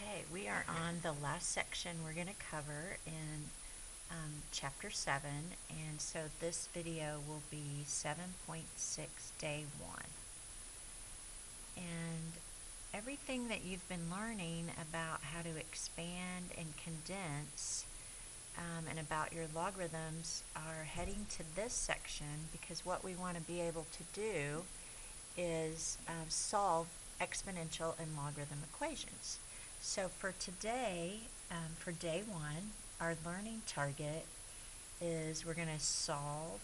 Okay, we are on the last section we're going to cover in Chapter 7, and so this video will be 7.6 Day 1. And everything that you've been learning about how to expand and condense and about your logarithms are heading to this section, because what we want to be able to do is solve exponential and logarithm equations. So for today, for day 1, our learning target is we're going to solve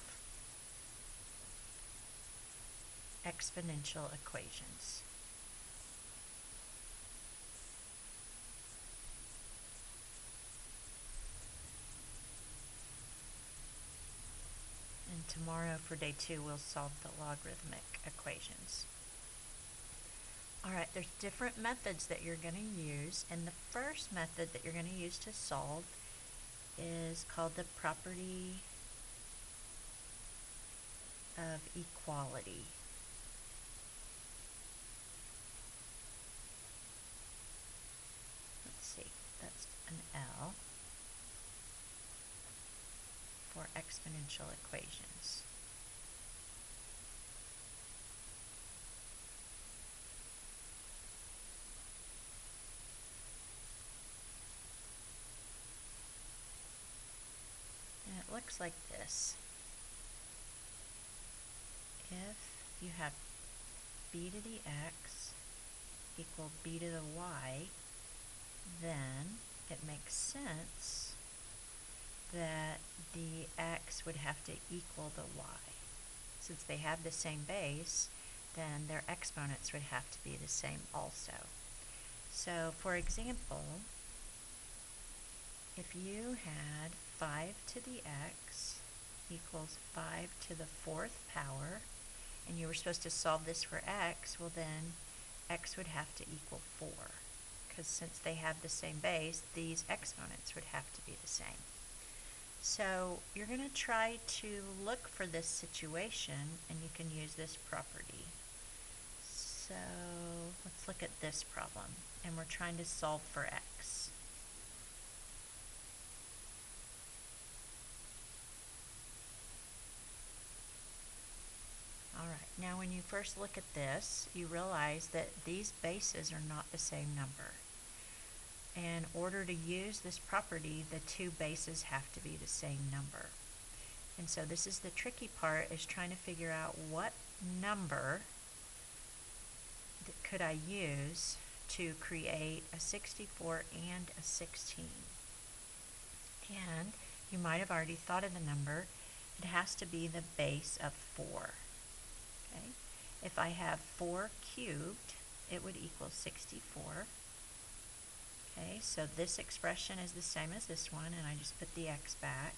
exponential equations. And tomorrow for day 2, we'll solve the logarithmic equations. Alright, there's different methods that you're going to use, and the first method that you're going to use to solve is called the property of equality. Let's see, that's an L for exponential equations. And it looks like this. If you have b to the x equal b to the y, then it makes sense that the x would have to equal the y. Since they have the same base, then their exponents would have to be the same also. So, for example, if you had 5 to the x equals 5 to the 4th power, and you were supposed to solve this for x, well then x would have to equal 4. Because since they have the same base, these exponents would have to be the same. So you're going to try to look for this situation, and you can use this property. So let's look at this problem, and we're trying to solve for x. Alright, now when you first look at this, you realize that these bases are not the same number. In order to use this property, the two bases have to be the same number. And so this is the tricky part, is trying to figure out what number could I use to create a 64 and a 16. And you might have already thought of the number. It has to be the base of 4. Okay? If I have 4 cubed, it would equal 64. Okay, so this expression is the same as this one, and I just put the x back.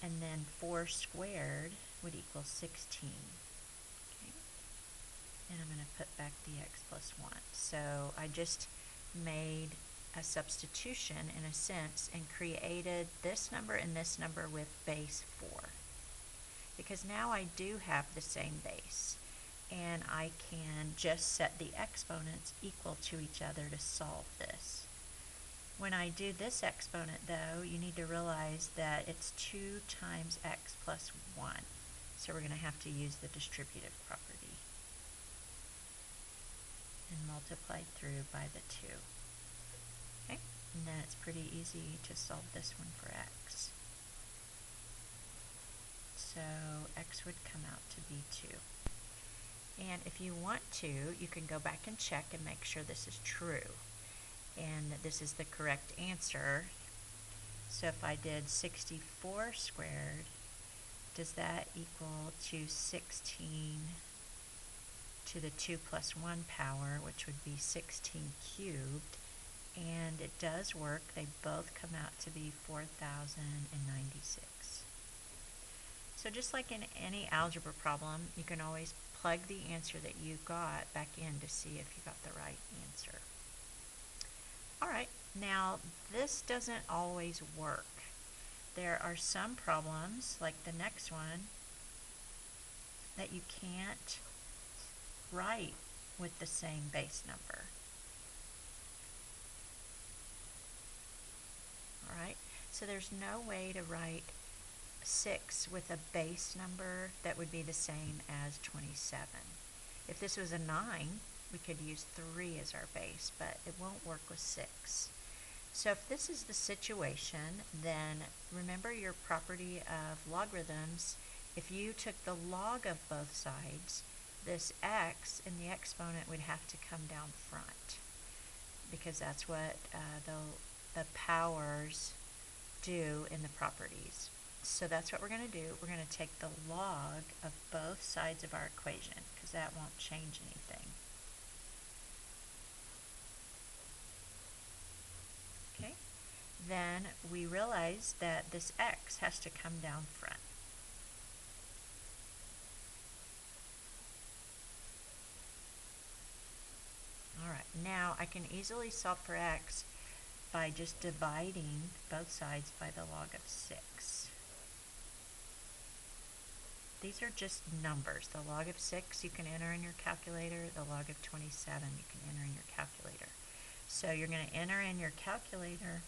And then 4 squared would equal 16. Okay. And I'm going to put back the x plus 1. So I just made a substitution, in a sense, and created this number and this number with base 4. Because now I do have the same base, and I can just set the exponents equal to each other to solve this. When I do this exponent, though, you need to realize that it's 2 times x plus 1. So we're going to have to use the distributive property and multiply through by the 2. Okay, and then it's pretty easy to solve this one for x. So x would come out to be 2. And if you want to, you can go back and check and make sure this is true and that this is the correct answer. So if I did 64 squared, does that equal to 16 to the 2 plus 1 power, which would be 16 cubed? And it does work. They both come out to be 4,096. So just like in any algebra problem, you can always plug the answer that you got back in to see if you got the right answer. Alright, now this doesn't always work. There are some problems, like the next one, that you can't write with the same base number. Alright, so there's no way to write 6 with a base number that would be the same as 27. If this was a 9, we could use 3 as our base, but it won't work with 6. So if this is the situation, then remember your property of logarithms. If you took the log of both sides, this x in the exponent would have to come down front, because that's what the powers do in the properties. So that's what we're going to do. We're going to take the log of both sides of our equation, because that won't change anything. Okay, then we realize that this x has to come down front. Alright, now I can easily solve for x by just dividing both sides by the log of 6. These are just numbers. The log of 6 you can enter in your calculator. The log of 27 you can enter in your calculator. So you're going to enter in your calculator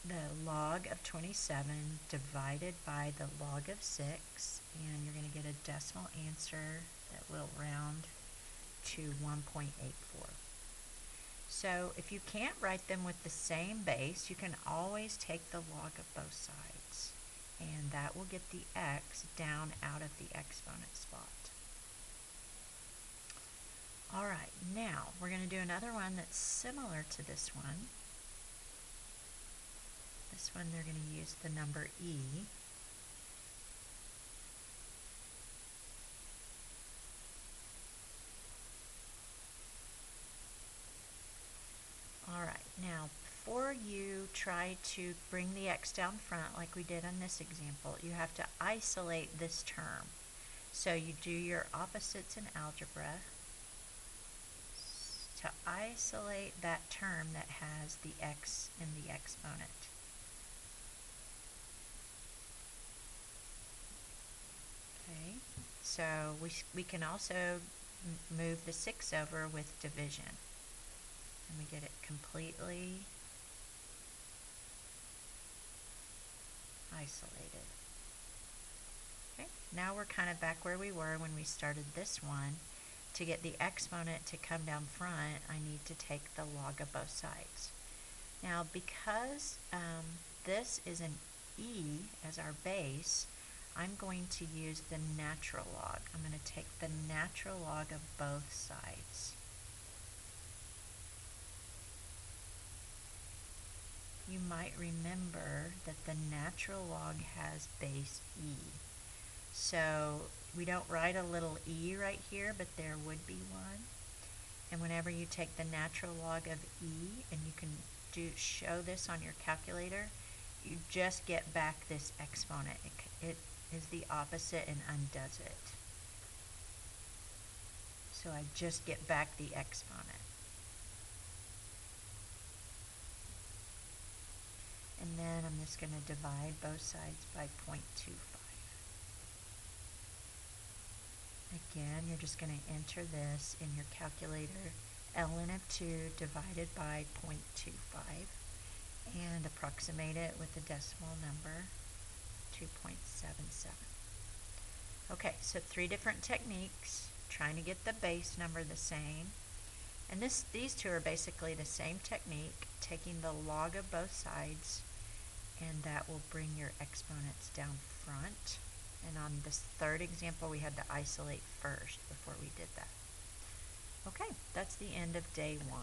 the log of 27 divided by the log of 6, and you're going to get a decimal answer that will round to 1.84. So if you can't write them with the same base, you can always take the log of both sides, and that will get the x down out of the exponent spot. Alright, now we're going to do another one that's similar to this one. This one they're going to use the number e. Alright, now before you try to bring the x down front like we did on this example, you have to isolate this term. So you do your opposites in algebra to isolate that term that has the x in the exponent. Okay, so we can also move the 6 over with division, and we get it completely isolated. Okay, now we're kind of back where we were when we started this one. To get the exponent to come down front, I need to take the log of both sides. Now because this is an e as our base, I'm going to use the natural log. I'm going to take the natural log of both sides. You might remember that the natural log has base e. So we don't write a little e right here, but there would be one. And whenever you take the natural log of e, and you can show this on your calculator, you just get back this exponent. It is the opposite and undoes it. So I just get back the exponent. And then I'm just going to divide both sides by 0.25. Again, you're just going to enter this in your calculator, ln of 2 divided by 0.25, and approximate it with a decimal number, 2.77. Okay, so 3 different techniques, trying to get the base number the same. And these two are basically the same technique, taking the log of both sides, and that will bring your exponents down front. And on this third example, we had to isolate first before we did that. Okay, that's the end of day 1.